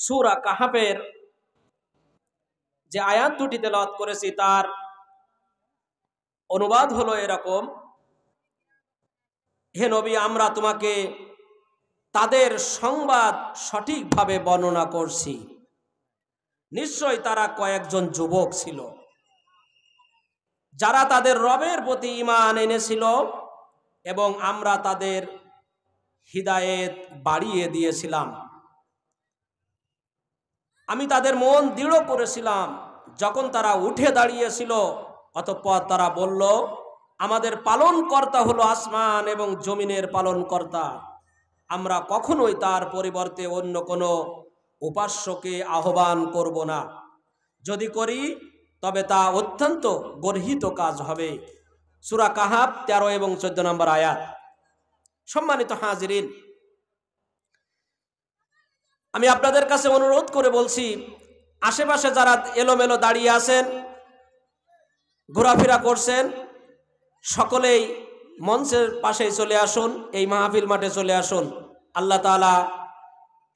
সূরা কাহাফের যে আয়াত দুটি তেলাওয়াত করেছি তার অনুবাদ হলো এরকম: হে নবী, আমরা তোমাকে তাদের সংবাদ সঠিকভাবে বর্ণনা করছি। নিশ্চয় তারা কয়েকজন যুবক ছিল যারা তাদের রবের প্রতি ঈমান এনেছিল এবং আমরা তাদের হিদায়েত বাড়িয়ে দিয়েছিলাম। আমি তাদের মন দৃঢ় করেছিলাম যখন তারা উঠে দাঁড়িয়েছিল। অতঃপর তারা বলল, আমাদের পালনকর্তা হলো আসমান এবং জমিনের পালনকর্তা। আমরা কখনোই তার পরিবর্তে অন্য কোনো উপাস্যকে আহ্বান করব না। যদি করি তবে তা অত্যন্ত গর্হিত কাজ হবে। সূরা কাহাফ 13 এবং 14 নম্বর আয়াত। সম্মানিত হাজিরিন, আমি আপনাদের কাছে অনুরোধ করে বলছি, আশেপাশে যারা এলোমেলো দাঁড়িয়ে আছেন, ঘোরাফেরা করছেন, সকলেই মঞ্চের পাশে চলে আসুন, এই মাহফিল মাঠে চলে আসুন। আল্লাহ তাআলা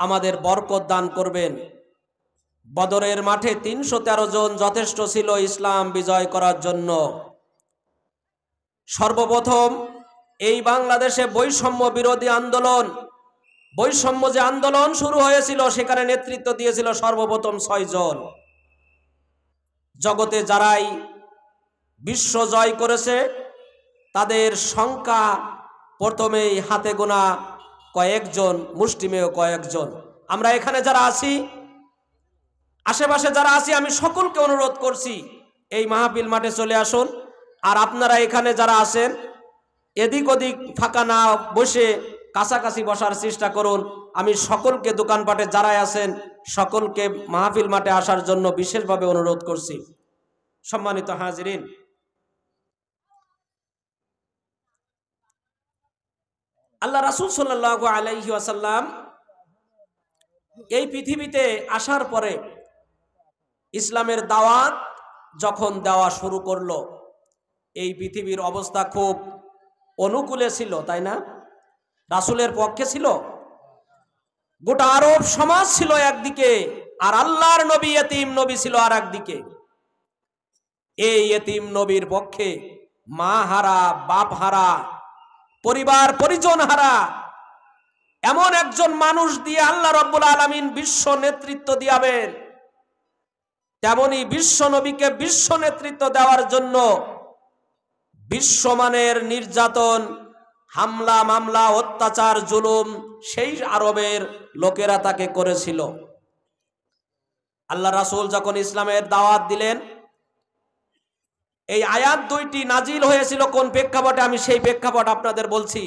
আমাদের বরকত দান করবেন। বদরের মাঠে 313 জন যথেষ্ট ছিল ইসলাম বিজয় করার জন্য। সর্বপ্রথম এই বাংলাদেশে বৈষম্য বিরোধী আন্দোলন, বৈষম্য যে আন্দোলন শুরু হয়েছিল সেখানে নেতৃত্ব দিয়েছিল সর্বপ্রথম 6 জন। জগতে যারাই বিশ্ব জয় করেছে তাদের সংখ্যা প্রথমেই হাতে গোনা কয়েকজন, মুষ্টিমেয় কয়েকজন। আমরা এখানে যারা আছি, আশেপাশে যারা আছি, আমি সকলকে অনুরোধ করছি এই মাহফিল মাঠে চলে আসুন। আর আপনারা এখানে যারা আছেন, এদিক ওদিক ফাঁকা না বসে কাছাকাছি বসার চেষ্টা করুন। আমি সকলকে, দোকানপাটে যারা আছেন সকলকে মাহফিল মাঠে আসার জন্য বিশেষভাবে অনুরোধ করছি। সম্মানিত হাজিরিন, আল্লাহ রাসূল সাল্লাল্লাহু আলাইহি ওয়াসাল্লাম এই পৃথিবীতে আসার পরে ইসলামের দাওয়াত যখন দেওয়া শুরু করলো, এই পৃথিবীর অবস্থা খুব অনুকূলে ছিল, তাই না? রাসূলের পক্ষে ছিল। গোটা আরব সমাজ ছিল একদিকে, আর আল্লাহর নবী ইতিম নবী ছিল আর একদিকে। এই ইতিম নবীর পক্ষে মা হারা, বাপ হারা, পরিবার পরিজন হারা এমন একজন মানুষ দিয়ে আল্লাহ রাব্বুল আলামিন বিশ্ব নেতৃত্ব দিয়াবেন। তেমনি বিশ্ব নবীকে বিশ্ব নেতৃত্ব দেওয়ার জন্য বিশ্বমানের নির্যাতন, হামলা, মামলা, অত্যাচার, জুলুম সেই আরবের লোকেরা তাকে করেছিল। আল্লাহ রাসূল যখন ইসলামের দাওয়াত দিলেন, এই আয়াত দুইটি নাজিল হয়েছিল কোন প্রেক্ষাপটে, আমি সেই প্রেক্ষাপট আপনাদের বলছি।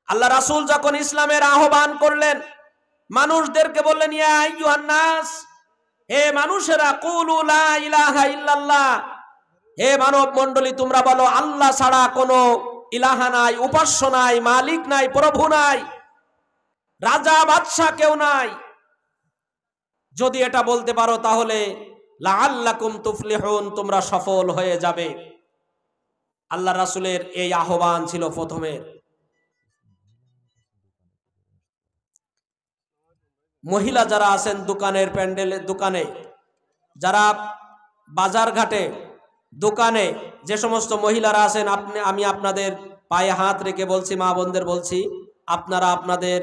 আল্লাহ রাসূল যখন ইসলামের আহ্বান করলেন, মানুষদেরকে বললেন, ইয়া আইয়ুহান নাস, হে মানুষেরা, কুলু লা ইলাহা ইল্লাল্লাহ, হে মানব মণ্ডলী, তোমরা বলো আল্লাহ ছাড়া কোনো ইলাহা নাই, উপাস্য নাই, মালিক নাই, প্রভু নাই, রাজা বাদশাহ কেউ নাই। যদি এটা বলতে পারো তাহলে লাআল্লাকুম তুফলিহুন, তোমরা সফল হয়ে যাবে। আল্লাহ রাসূলের এই আহ্বান ছিল প্রথমে। মহিলা যারা আছেন দোকানের প্যান্ডেলে, দোকানে, যারা বাজার ঘাটে, দোকানে যে সমস্ত মহিলারা আছেন, আমি আপনাদের পায়ে হাত রেখে বলছি, মা বোনদের বলছি, আপনারা আপনাদের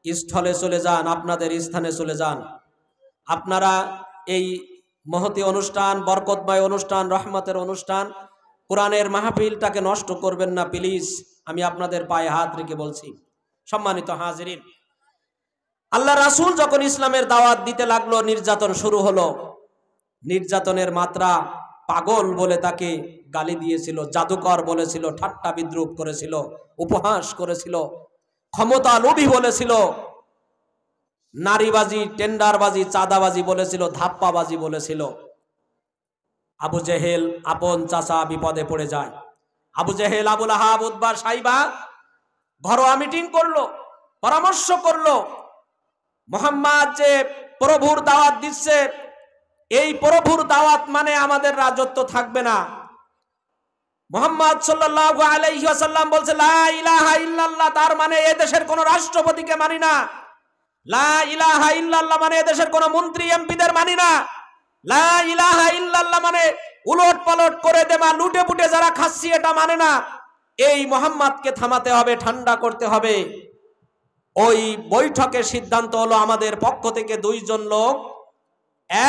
স্থলে চলে যান, আপনাদের স্থানে চলে যান। আপনারা এই মহতি অনুষ্ঠান, বরকতময় অনুষ্ঠান, রহমতের অনুষ্ঠান, কোরআনের মাহফিলটাকে নষ্ট করবেন না প্লিজ, আমি আপনাদের পায়ে হাত রেখে বলছি। সম্মানিত হাজিরিন, আল্লাহ রাসূল যখন ইসলামের দাওয়াত দিতে লাগলো, নির্যাতন শুরু হলো। নির্যাতনের মাত্রা, পাগল বলে তাকে গালি দিয়েছিল, জাদুকর বলেছিল, ঠাট্টা বিদ্রুপ করেছিল, উপহাস করেছিল, ক্ষমতা লোভী বলেছিল, নারীবাজি, টেন্ডারবাজি, চাঁদাবাজি বলেছিল, ধাপ্পাবাজি বলেছিল। আবু জেহেল, আপন চাচা, বিপদে পড়ে যায়। আবু জেহেল, আবুল আহাব, উতবা, সাইবা ঘরোয়া মিটিং করলো, পরামর্শ করলো, মুহাম্মদ যে প্রভুর দাওয়াত দিচ্ছে, এই প্রভুর দাওয়াত মানে আমাদের রাজত্ব থাকবে না। মুহাম্মদ সাল্লাল্লাহু আলাইহি ওয়াসাল্লাম বলছে লা ইলাহা ইল্লাল্লাহ, তার মানে এই দেশের কোন রাষ্ট্রপতিকে মানি না, লা ইলাহা ইল্লাল্লাহ মানে দেশের কোন মন্ত্রী এমপিদের মানি না। লা ইলাহা ইল্লাল্লাহ মানে উলট পালট করে দেওয়া লুটে পুটে যারা খাচ্ছি এটা মানে না। এই মোহাম্মদকে থামাতে হবে, ঠান্ডা করতে হবে। ওই বৈঠকের সিদ্ধান্ত হলো আমাদের পক্ষ থেকে দুইজন লোক,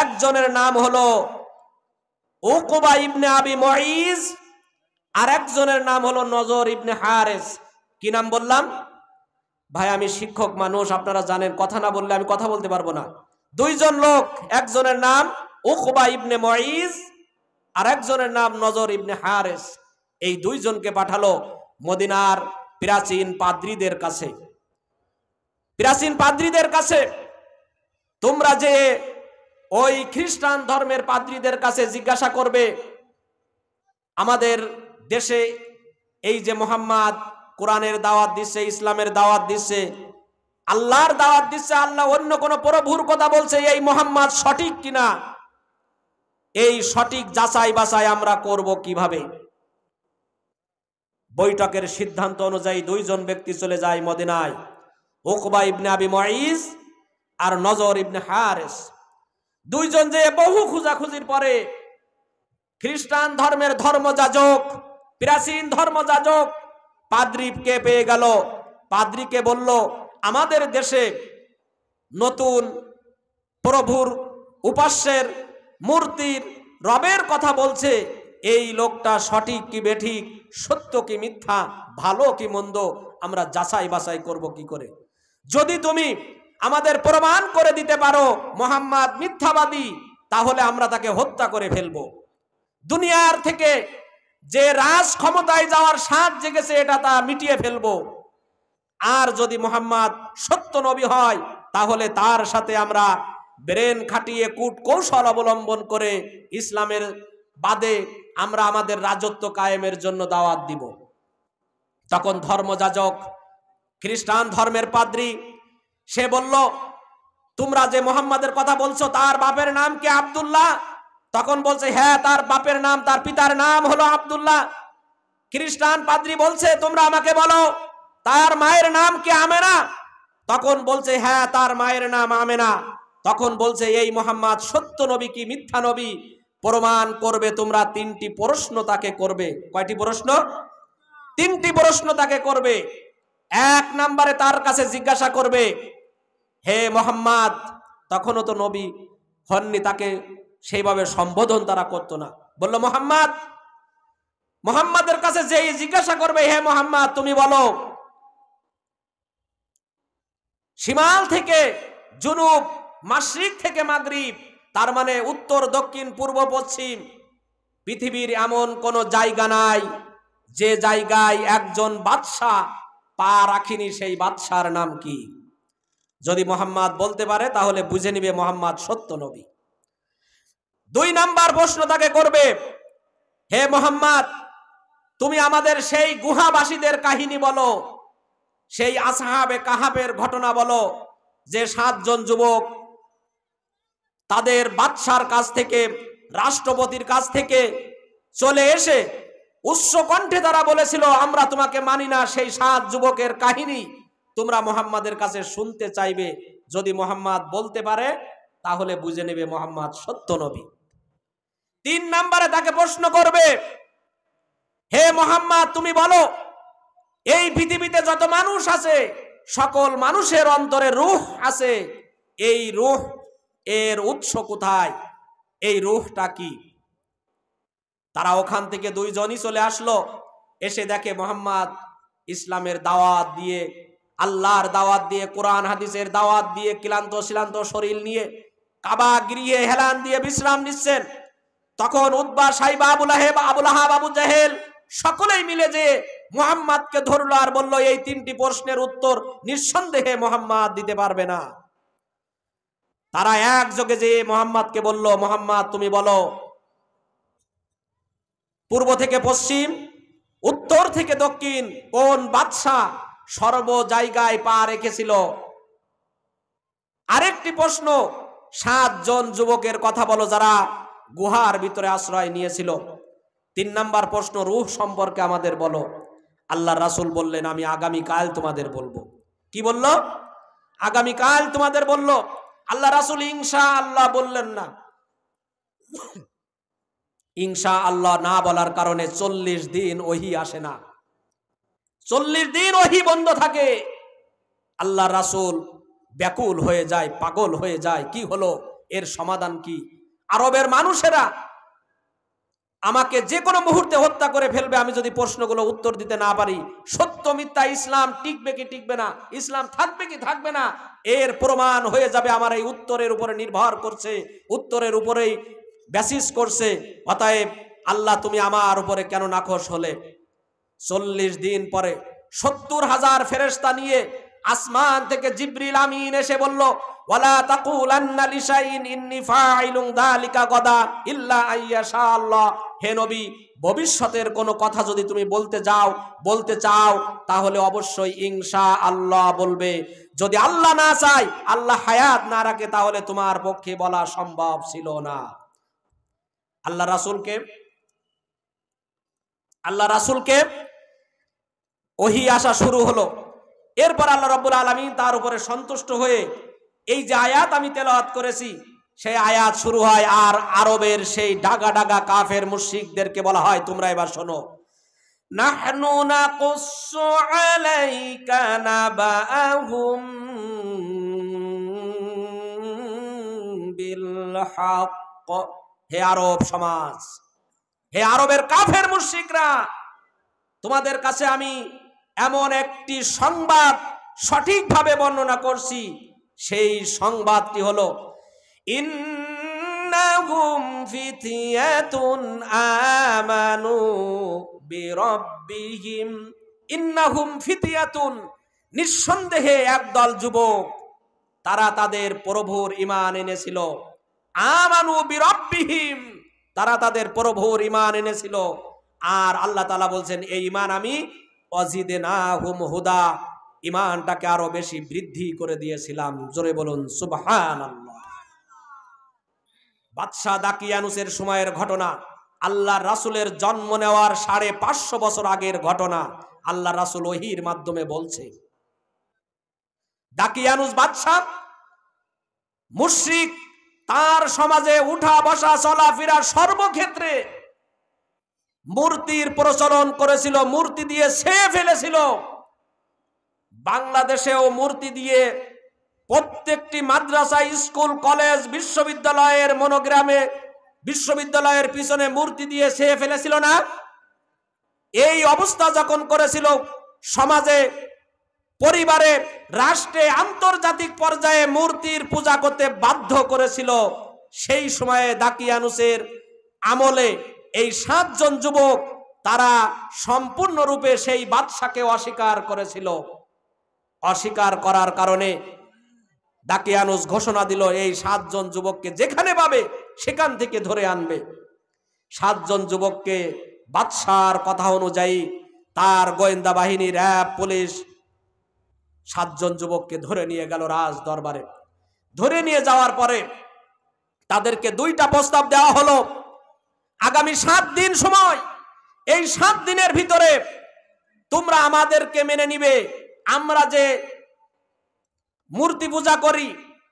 একজনের নাম হলো উকবা ইবনে আবি মুঈজ, আর একজনের নাম হলো নজর ইবনে হারেস। কি নাম বললাম ভাই? আমি শিক্ষক মানুষ, আপনারা জানেন, কথা না বললে আমি কথা বলতে পারবো না। দুইজন লোক, একজনের নাম উকবা ইবনে মুঈজ আর একজনের নাম নজর ইবনে হারেস। এই দুইজনকে পাঠালো মদিনার প্রাচীন পাদ্রীদের কাছে। প্রাচীন পাদ্রীদের কাছে তোমরা যে ওই খ্রিস্টান ধর্মের পাদ্রীদের কাছে জিজ্ঞাসা করবে, আমাদের দেশে এই যে মোহাম্মদ কোরআনের দাওয়াত দিচ্ছে, ইসলামের দাওয়াত দিচ্ছে, আল্লাহর দাওয়াত দিচ্ছে, আল্লাহ অন্য কোন প্রভুর কথা বলছে, এই মোহাম্মদ সঠিক কিনা, এই সঠিক যাচাই বাছাই আমরা করব কিভাবে? বৈঠকের সিদ্ধান্ত অনুযায়ী দুইজন ব্যক্তি চলে যায় মদিনায়, উকবা ইবনে আবি মুঈজ আর নজর ইবনে হারেস। দুইজন যে বহু খোঁজাখুঁজির পরে খ্রিস্টান ধর্মের ধর্মযাজক, প্রাচীন ধর্মযাজক পাদ্রীকে পেয়ে গেল। পাদ্রীকে বলল, আমাদের দেশে নতুন প্রভুর উপাস্যের মূর্তির রবের কথা বলছে, এই লোকটা সঠিক কি বেঠিক, সত্য কি মিথ্যা, ভালো কি মন্দ, আমরা যাচাই বাছাই করব কি করে? যদি তুমি আমাদের প্রমাণ করে দিতে পারো মোহাম্মদ মিথ্যাবাদী, তাহলে আমরা তাকে হত্যা করে ফেলবো। দুনিয়ার থেকে যে রাজ ক্ষমতায় যাওয়ার স্বাদ জেগেছে এটা তা মিটিয়ে ফেলবো। আর যদি মোহাম্মদ সত্য নবী হয়, তাহলে তার সাথে আমরা ব্রেন খাটিয়ে কূট কৌশল অবলম্বন করে ইসলামের বাদে আমরা আমাদের রাজত্ব কায়েমের জন্য দাওয়াত দিব। তখন ধর্মযাজক, খ্রিস্টান ধর্মের পাদ্রী, সে বলল, তোমরা যে মোহাম্মদের কথা বলছো তার বাপের নাম কি আব্দুল্লাহ? তখন বলছে, হ্যাঁ, তার বাপের নাম, তার পিতার নাম হলো আব্দুল্লাহ। খ্রিস্টান পাদ্রী বলছে, তোমরা আমাকে বলো তার মায়ের নাম কি আমেনা? তখন বলছে, হ্যাঁ, তার মায়ের নাম আমেনা। তখন বলছে, এই মোহাম্মদ সত্য নবী কি মিথ্যা নবী প্রমাণ করবে তোমরা তিনটি প্রশ্ন তাকে করবে। কয়টি প্রশ্ন? তিনটি প্রশ্ন তাকে করবে। এক নম্বরে তার কাছে জিজ্ঞাসা করবে, হে মোহাম্মদ, তখনও তো নবী হননি, তাকে সেইভাবে সম্বোধন তারা করতো না, বলল মোহাম্মদ। মোহাম্মদের কাছে যেই জিজ্ঞাসা করবে, হে মোহাম্মদ, তুমি বলো শিমাল থেকে জুনুব, মাশরিক থেকে মাগরিব, তার মানে উত্তর দক্ষিণ পূর্ব পশ্চিম, পৃথিবীর এমন কোন জায়গা নাই যে জায়গায় একজন বাদশাহ পা রাখিনি, সেই বাদশার নাম কি? যদি মোহাম্মদ বলতে পারে তাহলে বুঝে নিবে মোহাম্মদ সত্য নবী। দুই নাম্বার প্রশ্ন তাকে করবে, হে মোহাম্মদ, তুমি আমাদের সেই গুহাবাসীদের কাহিনী বলো, সেই আসহাবে কাহাবের ঘটনা বলো, যে 7 জন যুবক তাদের বাদশার কাছ থেকে, রাষ্ট্রপতির কাছ থেকে চলে এসে উচ্চ কণ্ঠে তারা বলেছিল, আমরা তোমাকে মানি না। সেই 7 যুবকের কাহিনী তোমরা মোহাম্মদের কাছে শুনতে চাইবে। যদি মোহাম্মদ বলতে পারে তাহলে বুঝে নেবে মোহাম্মদ সত্য নবী। 3 নম্বরে তাকে প্রশ্ন করবে, হে মোহাম্মদ, তুমি বলো এই পৃথিবীতে যত মানুষ আছে সকল মানুষের অন্তরে রূহ আছে, এই রূহ এর উৎস কোথায়, এই রূহটা কি? তারা ওখান থেকে 2 জনই চলে আসলো, এসে দেখে মোহাম্মদ ইসলামের দাওয়াত দিয়ে, আল্লাহর দাওয়াত দিয়ে, কোরআন হাদিসের দাওয়াত দিয়ে ক্লান্ত শিলান্ত শরীর নিয়ে কাবা গৃহে হেলান দিয়ে বিশ্রাম নিচ্ছেন। তখন উতবা, সাইবা, আবু লাহাব, আবু জাহেল সকলেই মিলে যে মুহাম্মদকে ধরলো আর বলল, এই 3টি প্রশ্নের উত্তর নিঃসন্দেহে মুহাম্মদ দিতে পারবে না। তারা একযোগে যে মুহাম্মদকে বলল, মুহাম্মদ, তুমি বলো পূর্ব থেকে পশ্চিম, উত্তর থেকে দক্ষিণ কোন বাদশা সর্ব জায়গায় পা রেখেছিল? আরেকটি প্রশ্ন, 7 জন যুবকের কথা বলো যারা গুহার ভিতরে আশ্রয় নিয়েছিল। 3 নাম্বার প্রশ্ন, রূহ সম্পর্কে আমাদের বলো। আল্লাহর রাসূল বললেন, আমি আগামীকাল তোমাদের বলবো। কি বলল? আগামীকাল তোমাদের বলল, আল্লাহ রাসূল ইনশাআল্লাহ বললেন না। ইনশাআল্লাহ না বলার কারণে 40 দিন ওহী আসে না, 40 দিন ওহী বন্ধ থাকে। আল্লাহ রাসূল ব্যাকুল হয়ে যায়, পাগল হয়ে যায়, কি হলো, এর সমাধান কি? আরবের মানুষেরা আমাকে যে কোনো মুহূর্তে হত্যা করে ফেলবে আমি যদি প্রশ্নগুলো উত্তর দিতে না পারি। সত্য মিথ্যা, ইসলাম টিকবে কি টিকবে না, ইসলাম থাকবে কি থাকবে না, এর প্রমাণ হয়ে যাবে আমার এই উত্তরের উপরে নির্ভর করছে, উত্তরের উপরেই বেসিস করছে। অতএব আল্লাহ তুমি আমার উপরে কেন নাখোশ হলে? 40 দিন পরে 70,000 ফেরেশতা নিয়ে আসমান থেকে জিবরিল আমিন এসে বলল, ওয়ালা তাকুলান্না লিশাইইন ইন্নী ফাইলুন যালিকা গাদা ইল্লা আইয়াশা আল্লাহ। হে নবী, ভবিষ্যতের কোনো কথা যদি তুমি বলতে চাও তাহলে অবশ্যই ইনশাআল্লাহ বলবে। যদি আল্লাহ না চায়, আল্লাহ হায়াত না রাখে, তাহলে তোমার পক্ষে বলা সম্ভব ছিল না। আল্লাহ রাসূলকে ওহী আসা শুরু হলো। এরপর আল্লাহ রাব্বুল আলামিন তার উপরে সন্তুষ্ট হয়ে এই যে আয়াত আমি তেলাওয়াত করেছি সেই আয়াত শুরু হয়। আর আরবের সেই ডাগা ডাগা কাফের মুশরিকদেরকে বলা হয়, তোমরা এবার শোনো, নাহনু নাকুসসু আলাইকা নাবাআহুম বিল হক। হে আরব সমাজ, হে আরবের কাফের মুশরিকরা, তোমাদের কাছে আমি এমন একটি সংবাদ সঠিকভাবে বর্ণনা করছি। সেই সংবাদটি হলো, ইন্নাহুম ফিতিয়াতুন আমানু বিরাব্বিহিম। ইন্নাহুম ফিতিয়াতুন, নিঃসন্দেহে একদল যুবক, তারা তাদের প্রভুর ঈমান এনেছিল। আমানু বিরাব্বিহিম, তারা তাদের প্রভুর ঈমান এনেছিল। আর আল্লাহ তাআলা বলছেন, এই ঈমান আমি ওয়াজিদনাহুম হুদা, ঈমানটাকে আরো বেশি বৃদ্ধি করে দিয়েছিলাম। জোরে বলুন সুবহানাল্লাহ। বাদশাহ দাকিয়ানুসের সময়ের ঘটনা, আল্লাহ রাসূলের জন্ম নেওয়ার 550 বছর আগের ঘটনা আল্লাহ রাসূল ওহীর মাধ্যমে বলছে। দাকিয়ানুস বাদশাহ মুশরিক, তার সমাজে উঠা বসা চলাফেরা সর্বক্ষেত্রে মূর্তির প্রচলন করেছিল, মূর্তি দিয়ে ছেয়ে ফেলেছিল। বাংলাদেশেও মূর্তি দিয়ে প্রত্যেকটি মাদ্রাসা, স্কুল, কলেজ, বিশ্ববিদ্যালয়ের মনোগ্রামে, বিশ্ববিদ্যালয়ের পিছনে মূর্তি দিয়ে ছেয়ে ফেলেছিল না? এই অবস্থা যখন করেছিল, সমাজে, পরিবারে, রাষ্ট্রে, আন্তর্জাতিক পর্যায়ে মূর্তির পূজা করতে বাধ্য করেছিল, সেই সময়ে দাকিয়ানুসের আমলে এই 7 জন যুবক, তারা সম্পূর্ণরূপে সেই বাদশাকে অস্বীকার করেছিল। অস্বীকার করার কারণে দাকিয়ানুস ঘোষণা দিল, এই 7 জন যুবককে যেখানে পাবে সেখান থেকে ধরে আনবে। 7 জন যুবককে বাদশার কথা অনুযায়ী তার গোয়েন্দা বাহিনী, র‍্যাব, পুলিশ 7 জন যুবককে ধরে নিয়ে গেল রাজ দরবারে। ধরে নিয়ে যাওয়ার পরে তাদেরকে 2টা প্রস্তাব দেওয়া হলো, আগামী 7 দিন সময়, এই 7 দিনের ভিতরে তোমরা আমাদেরকে মেনে নিবে। আমরা যে মূর্তি পূজা করি,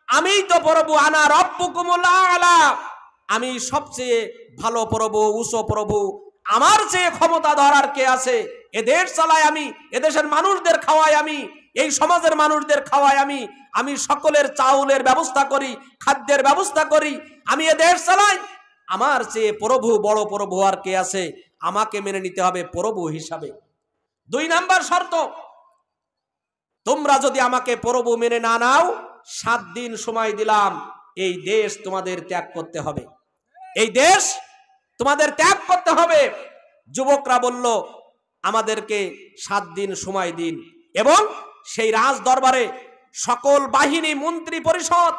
আমিই তো প্রভু, আনা রব্বুকুমুল আলা, আমি সবচেয়ে ভালো প্রভু, উঁচু প্রভু, আমার চেয়ে ক্ষমতা ধরার কে আছে? এ দেশ চালাই আমি, এদেশের মানুষদের খাওয়াই আমি, এই সমাজের মানুষদের খাওয়াই আমি, আমি সকলের চাউলের ব্যবস্থা করি, খাদ্যের ব্যবস্থা করি, আমি এ দেশ চালাই, আমার চেয়ে প্রভু, বড় প্রভু আর কে আছে? আমাকে মেনে নিতে হবে প্রভু হিসাবে। 2 নাম্বার শর্ত, তোমরা যদি আমাকে প্রভু মেনে না নাও, 7 দিন সময় দিলাম, এই দেশ তোমাদের ত্যাগ করতে হবে, এই দেশ তোমাদের ত্যাগ করতে হবে। যুবকরা বলল, আমাদেরকে 7 দিন সময় দিন। এবং সেই রাজ দরবারে সকল বাহিনী, মন্ত্রী পরিষদ,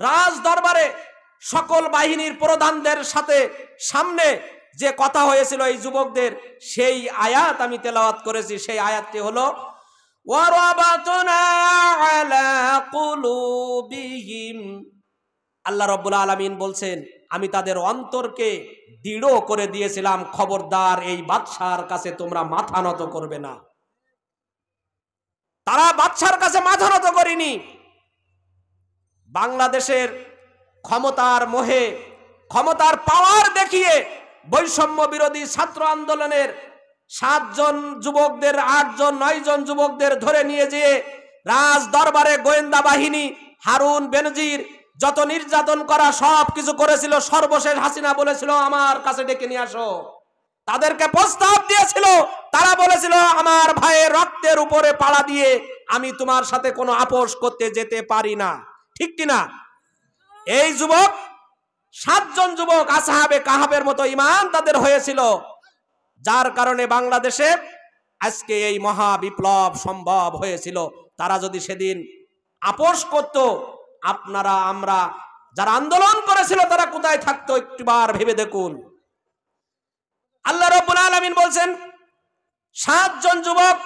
রাজ দরবারে সকল বাহিনীর প্রধানদের সাথে সামনে যে কথা হয়েছিল এই যুবকদের, সেই আয়াত আমি তেলাওয়াত করেছি। সেই আয়াতটি হলো, ওয়ারাবাতনা আলা কুলুবিহিম। আল্লাহ রাব্বুল আলামিন বলছেন, আমি তাদের অন্তরকে দৃঢ় করে দিয়েছিলাম, খবরদার এই বাদশার কাছে তোমরা মাথা নত করবে না। তারা বাদশার কাছে মাথা নত করেনি, বাংলাদেশের ক্ষমতার মোহে, ক্ষমতার পাওয়ার দেখিয়ে বৈষম্য বিরোধী ছাত্র আন্দোলনের 7 জন যুবকদের, 8 জন 9 জন যুবকদের ধরে নিয়ে যেয়ে রাজ দরবারে গোয়েন্দা বাহিনী হারুন বেনজির যত নির্যাতন করা সব কিছু করেছিল। সর্বশেষ হাসিনা বলেছিল আমার কাছে ডেকে নিয়ে আসো। তাদেরকে প্রস্তাব দিয়েছিল, তারা বলেছিল আমার ভাইয়ের রক্তের উপরে পাড়া দিয়ে আমি তোমার সাথে কোনো আপোষ করতে যেতে পারি না। ঠিক কিনা? এই যুবক 7 জন যুবক আসহাবে কাহাবের মতো ঈমান তাদের হয়েছিল, যার কারণে বাংলাদেশে আজকে এই মহা বিপ্লব সম্ভব হয়েছিল। তারা যদি সেদিন আপোষ করত, আপনারা আমরা যারা আন্দোলন করেছিল তারা কোথায় থাকতো একটিবার ভেবে দেখুন। আল্লাহ রাব্বুল আলামিন বলছেন 7 জন যুবক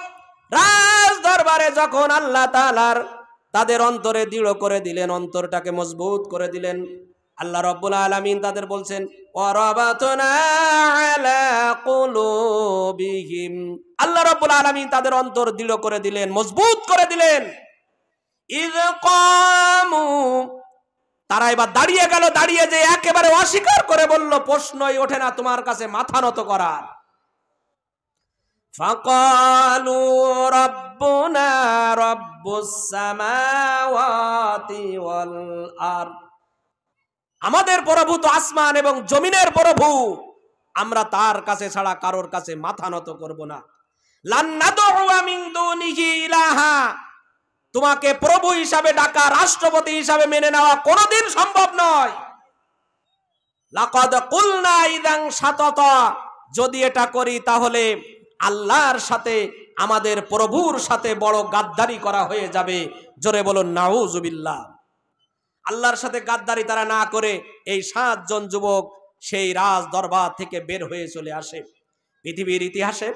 রাজ দরবারে যখন আল্লাহ তাআলার তাদের অন্তরে দৃঢ় করে দিলেন, অন্তরটাকে মজবুত করে দিলেন, আল্লাহ রাব্বুল আলামিন তাদের বলছেন ওয়ারাবাতনা আলা কুলুবিহিম। আল্লাহ রাব্বুল আলামিন তাদের অন্তর দৃঢ় করে দিলেন, মজবুত করে দিলেন। ইয কামু, তারা এবার দাঁড়িয়ে গেল, দাঁড়িয়ে যে একেবারে অস্বীকার করে বলল প্রশ্নই ওঠে না তোমার কাছে মাথা নত করার। ফাকালু রাব্বুনা রাব্বুস সামাওয়াতি ওয়াল আরদ, আমাদের প্রভু তো আসমান এবং জমিনের প্রভু, আমরা তার কাছে ছাড়া কারোর কাছে মাথা নত করব না। লান নাদউ মিন দুনিহি ইলাহা, তোমাকে প্রভু হিসাবে ডাকা, রাষ্ট্রপতি হিসাবে মেনে নেওয়া কোনোদিন সম্ভব নয়। লাকাদ কুলনা ইযান শাতাতা, যদি এটা করি তাহলে আল্লাহর সাথে, আমাদের প্রভুর সাথে বড় গাদ্দারি করা হয়ে যাবে। জোরে বলুন নাউজুবিল্লাহ। আল্লাহর সাথে গাদ্দারি তারা না করে এই 7 জন যুবক সেই রাজ দরবার থেকে বের হয়ে চলে আসে। পৃথিবীর ইতিহাসে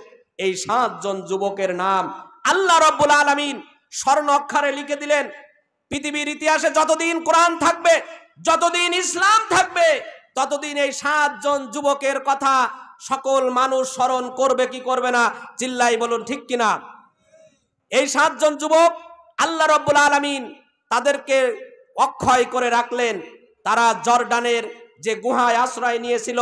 এই 7 জন যুবকের নাম আল্লাহ রাব্বুল আলামিন স্বর্ণ অক্ষরে লিখে দিলেন। পৃথিবীর ইতিহাসে যতদিন কোরআন থাকবে, যতদিন ইসলাম থাকবে, ততদিন এই 7 জন যুবকের কথা সকল মানুষ স্মরণ করবে কি করবে না? চিল্লাই বলুন ঠিক কিনা? এই 7 জন যুবক আল্লাহ রাব্বুল আলামিন তাদেরকে অক্ষয় করে রাখলেন। তারা জর্ডানের যে গুহায় আশ্রয় নিয়েছিল,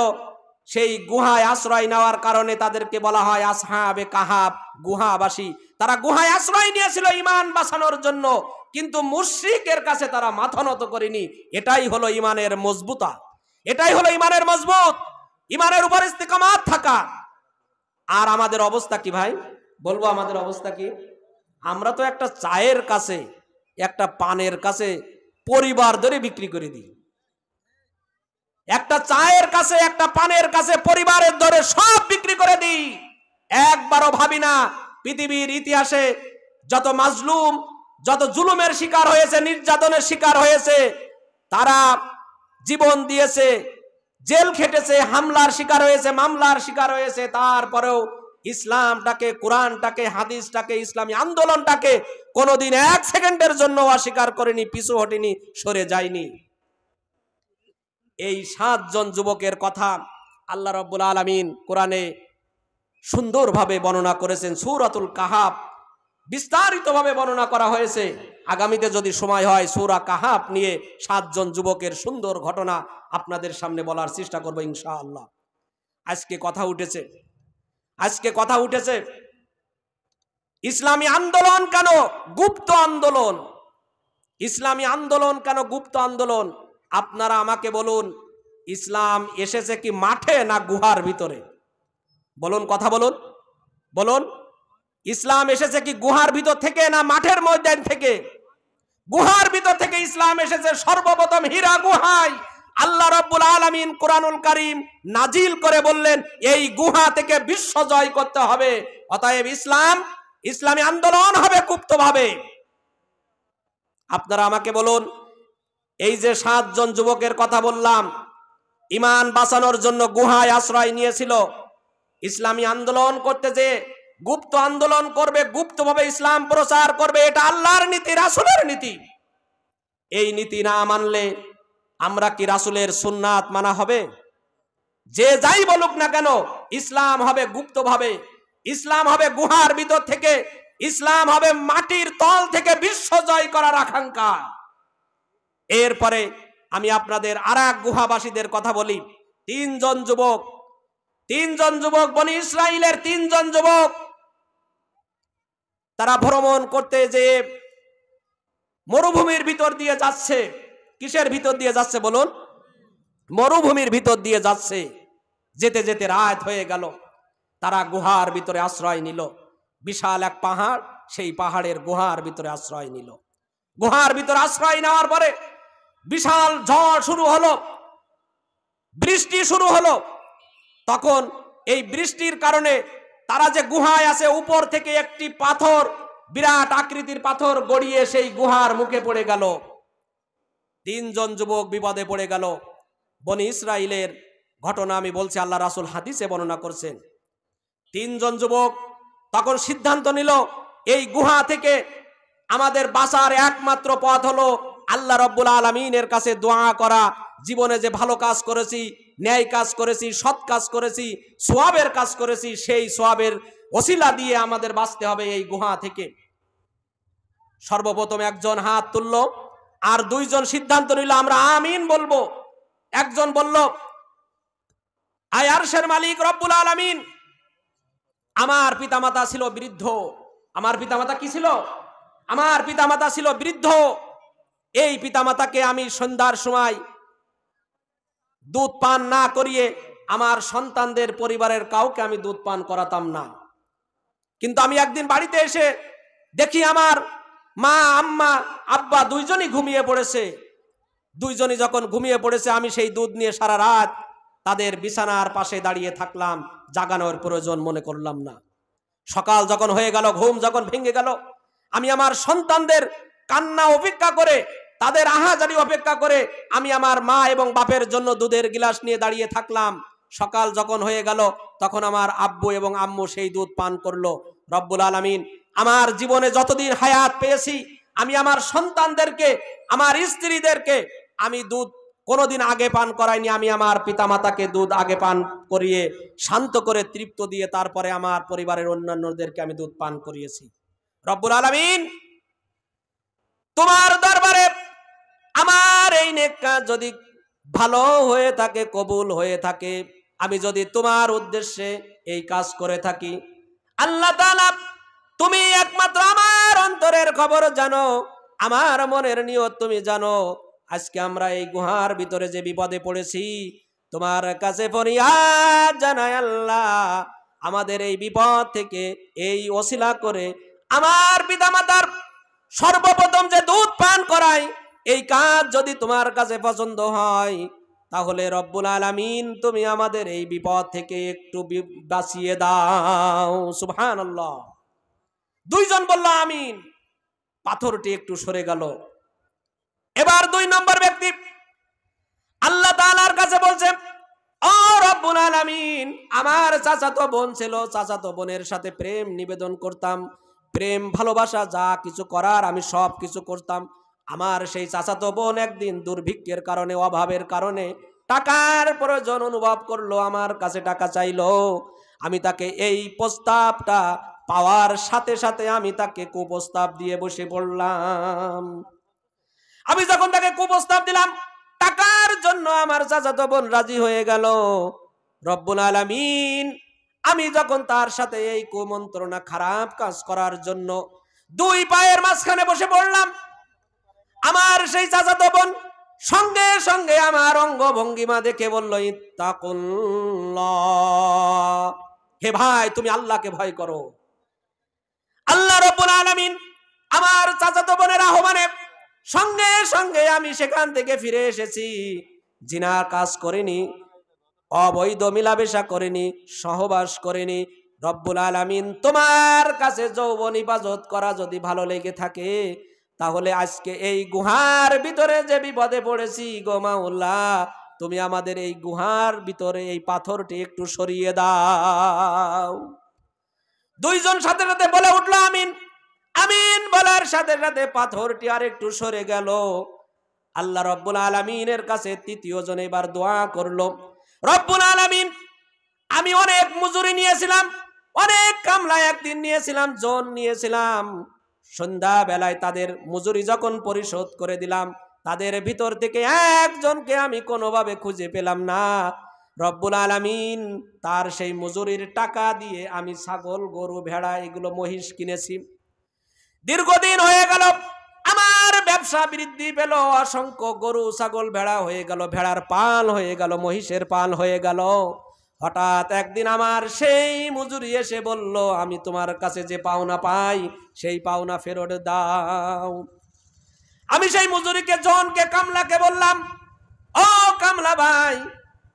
সেই গুহায় আশ্রয় নেওয়ার কারণে তাদেরকে বলা হয় আসহাবে কাহাব, গুহাবাসী। তারা গুহায় আশ্রয় নিয়েছিল ঈমান বাঁচানোর জন্য, কিন্তু মুশরিকের কাছে তারা মাথা নত করেনি। এটাই হলো ঈমানের মজবুতা, এটাই হলো ঈমানের মজবুত, ঈমানের উপর ইস্তিকামাত থাকা। আর আমাদের অবস্থা কি ভাই? বলবো আমাদের অবস্থা কি? আমরা তো একটা চায়ের কাছে, একটা পানের কাছে পরিবার ধরে বিক্রি করে দিই। একটা চায়ের কাছে, একটা পানের কাছে পরিবারের ধরে সব বিক্রি করে দিই। একবারও ভাবি না পৃথিবীর ইতিহাসে যত মাজলুম, যত জুলুমের শিকার হয়েছে, নির্যাতনের শিকার হয়েছে, তারা জীবন দিয়েছে, জেল খেটেছে, হামলার শিকার হয়েছে, মামলার শিকার হয়েছে, তারপরেও ইসলামটাকে, কোরআনটাকে, হাদিসটাকে, ইসলামী আন্দোলনটাকে কোনোদিন 1 সেকেন্ডের জন্য অস্বীকার করেনি, পিছু হটেনি, সরে যায়নি। এই 7 জন যুবকের কথা আল্লাহ রাব্বুল আলামিন কোরআনে সুন্দরভাবে বর্ণনা করেছেন। সূরাতুল কাহাফ বিস্তারিতভাবে বর্ণনা করা হয়েছে। আগামীতে যদি সময় হয় সূরা কাহাফ নিয়ে 7 জন যুবকের সুন্দর ঘটনা আপনাদের সামনে বলার চেষ্টা করব ইনশাআল্লাহ। আজকে কথা উঠেছে ইসলামী আন্দোলন কেন গুপ্ত আন্দোলন? ইসলামী আন্দোলন কেন গুপ্ত আন্দোলন? আপনারা আমাকে বলুন, ইসলাম এসেছে কি মাঠে না গুহার ভিতরে? বলুন, কথা বলুন, বলুন। ইসলাম এসেছে কি গুহার ভিতর থেকে না মাঠের ময়দান থেকে? গুহার ভিতর থেকে ইসলাম এসেছে। সর্বপ্রথম হীরা গুহায় আল্লাহ রাব্বুল আলামিন কোরআনুল কারীম নাজিল করে বললেন এই গুহা থেকে বিশ্ব জয় করতে হবে। অতএব ইসলামী আন্দোলন হবে গুপ্তভাবে। আপনারা আমাকে বলুন, এই যে 7 জন যুবকের কথা বললাম, ঈমান বাঁচানোর জন্য গুহায় আশ্রয় নিয়েছিল, ইসলামী আন্দোলন করতে যে গুপ্ত আন্দোলন করবে, গুপ্তভাবে ইসলাম প্রচার করবে, এটা আল্লাহর নীতি, রাসূলের নীতি। এই নীতি না মানলে আমরা কি রাসূলের সুন্নাত মানা হবে? যে যাই বলুক না কেন, ইসলাম হবে গুপ্তভাবে, ইসলাম হবে গুহার ভিতর থেকে, ইসলাম হবে মাটির তল থেকে বিশ্ব জয় করার আকাঙ্ক্ষা। এরপরে আমি আপনাদের আর এক গুহাবাসীদের কথা বলি। তিনজন যুবক বনি ইসরাইলের তিনজন যুবক, তারা ভ্রমণ করতে যেয়ে মরুভূমির ভিতর দিয়ে যাচ্ছে। কিসের ভিতর দিয়ে যাচ্ছে বলুন? মরুভূমির ভিতর দিয়ে যাচ্ছে। যেতে যেতে রাত হয়ে গেল। তারা গুহার ভিতরে আশ্রয় নিল। বিশাল এক পাহাড়, সেই পাহাড়ের গুহার ভিতরে আশ্রয় নিল। গুহার ভিতরে আশ্রয় নেওয়ার পরে বিশাল ঝড় শুরু হলো, বৃষ্টি শুরু হলো। তখন এই বৃষ্টির কারণে তারা যে গুহায় আছে, উপর থেকে একটি পাথর, বিরাট আকৃতির পাথর গড়িয়ে সেই গুহার মুখে পড়ে গেল। তিনজন যুবক বিপদে পড়ে গেল। বনি ইসরাইলের ঘটনা আমি বলছি, আল্লাহ রাসূল হাদিসে বর্ণনা করছেন। তিনজন যুবক তখন সিদ্ধান্ত নিল, এই গুহা থেকে আমাদের বাঁচার একমাত্র পথ হলো আল্লাহ রাব্বুল আলামিনের কাছে দোয়া করা। জীবনে যে ভালো কাজ করেছি, ন্যায় কাজ করেছি, সৎ কাজ করেছি, সওয়াবের কাজ করেছি, সেই সওয়াবের ওসিলা দিয়ে আমাদের বাঁচতে হবে এই গুহা থেকে। সর্বপ্রথম একজন হাত তুলল, আর দুইজন সিদ্ধান্ত নিল আমরা আমিন বলবো। একজন বলল, আয় আরশের মালিক রব্বুল আলামিন, আমার পিতামাতা ছিল বৃদ্ধ। আমার পিতামাতা কি ছিল? আমার পিতামাতা ছিল বৃদ্ধ। এই পিতামাতাকে আমি সন্ধ্যার সময় দুধ পান না করিয়ে আমার সন্তানদের পরিবারের কাউকে আমি দুধ পান করাতাম না। কিন্তু আমি একদিন বাড়িতে এসে দেখি আমার মা, আম্মা, আব্বা দুইজনই ঘুমিয়ে পড়েছে। দুইজনই যখন ঘুমিয়ে পড়েছে, আমি সেই দুধ নিয়ে সারা রাত তাদের বিছানার পাশে দাঁড়িয়ে থাকলাম, জাগানোর প্রয়োজন মনে করলাম না। সকাল যখন হয়ে গেল, ঘুম যখন ভেঙে গেল, আমি আমার সন্তানদের কান্না অপেক্ষা করে, তাদের আহাজারি অপেক্ষা করে আমি আমার মা এবং বাপের জন্য দুধের গিলাস নিয়ে দাঁড়িয়ে থাকলাম। সকাল যখন হয়ে গেল, তখন আমার আব্বু এবং আম্মু সেই দুধ পান করলো। রব্বুল আলামিন, আমার জীবনে যতদিন হায়াত পেয়েছি, আমি আমার সন্তানদেরকে, আমার স্ত্রীদেরকে আমি দুধ কোনোদিন আগে পান করাইনি। আমি আমার পিতামাতাকে দুধ আগে পান করিয়ে শান্ত করে তৃপ্ত দিয়ে তারপরে আমার পরিবারের অন্যান্যদেরকে আমি দুধ পান করিয়েছি। রব্বুল আলামিন, তোমার দরবারে আমার এই নেক কাজ যদি ভালো হয়ে থাকে, কবুল হয়ে থাকে, আমি যদি তোমার উদ্দেশ্যে এই কাজ করে থাকি, আল্লাহ তাআলা তুমি একমাত্র আমার অন্তরের খবর জানো, আমার মনের নিয়ত তুমি জানো। আজকে আমরা এই গুহার ভিতরে যে বিপদে পড়েছি, তোমার কাছে ফরিয়াদ জানাই আল্লাহ, আমাদের এই বিপদ থেকে এই ওসিলা করে আমার পিতামাতার সর্বপ্রথম যে দুধ পান করাই, এই কাজ যদি তোমার কাছে পছন্দ হয়, তাহলে রব্বুল আলামিন তুমি আমাদের এই বিপদ থেকে একটু বাঁচিয়ে দাও। সুবহানাল্লাহ। দুইজন বলল আমিন। পাথরটি একটু সরে গেল। এবার দুই নম্বর ব্যক্তি আল্লাহ তাআলার কাছে বলছে, ও রব্বুল আলামিন, আমার চাচাতো বোন ছিল, চাচাতো বোনের সাথে প্রেম নিবেদন করতাম, প্রেম ভালোবাসা যা কিছু করার আমি সব কিছু করতাম। আমার সেই চাচাতো বোন একদিন দুর্ভিক্ষের কারণে, অভাবের কারণে টাকার প্রয়োজন অনুভব করলো, আমার কাছে টাকা চাইলো। আমি তাকে এই প্রস্তাবটা পাওয়ার সাথে সাথে আমি তাকে কুপ্রস্তাব দিয়ে বসে পড়লাম। আমি যখন তাকে কুপ্রস্তাব দিলাম, টাকার জন্য আমার চাচাতো বোন রাজি হয়ে গেল। রব্বুল আলামিন, আমি যখন তার সাথে এই কুমন্ত্রণা, খারাপ কাজ করার জন্য দুই পায়ের মাঝখানে বসে পড়লাম, আমার সেই চাচাতো বোন সঙ্গে সঙ্গে আমার অঙ্গভঙ্গিমা দেখে বলল, ইত্তাকুল্লাহ, হে ভাই তুমি আল্লাহকে ভয় করো। আল্লাহ রাব্বুল আলামিন আমার চাচাতো বোনের আহ্বানে সঙ্গে সঙ্গে আমি সেখান থেকে ফিরে এসেছি। জিনার কাজ করিনি, অবৈধ মিলামেশা করিনি, সহবাস করিনি। রব্বুল আলামিন, তোমার কাছে যৌবন ইবাদত করা যদি ভালো লেগে থাকে, তাহলে আজকে এই গুহার ভিতরে যে বিপদে পড়েছি গো মাওলা, তুমি আমাদের এই গুহার ভিতরে এই পাথরটি একটু সরিয়ে দাও। দুইজন সাথে সাথে বলে উঠলো আমিন। আমিন বলার সাথে সাথে পাথরটি আর একটু সরে গেল। আল্লাহ রব্বুল আলামিনের কাছে তৃতীয় জন এবার দোয়া করলো, রব্বুল আলামিন, আমি অনেক মজুরি নিয়েছিলাম, অনেক কামলা একদিন নিয়েছিলাম, জন নিয়েছিলাম। সন্ধ্যা বেলায় তাদের মজুরি যখন পরিশোধ করে দিলাম, তাদের ভিতর থেকে একজনকে আমি কোনোভাবে খুঁজে পেলাম না। রব্বুল আলামিন তার সেই মজুরির টাকা দিয়ে আমি ছাগল, গরু, ভেড়া, এগুলো মহিষ কিনেছি। দীর্ঘদিন হয়ে গেল, আমার ব্যবসা বৃদ্ধি পেল, অসংখ্য গরু, ছাগল, ভেড়া হয়ে গেল, ভেড়ার পাল হয়ে গেল, মহিষের পাল হয়ে গেল। হঠাৎ একদিন আমার সেই মজুরি এসে বলল, আমি তোমার কাছে যে পাওনা পাই সেই পাওনা ফেরত দাও। আমি সেই মজুরিকে, জনকে, কামলাকে বললাম, ও কামলা ভাই,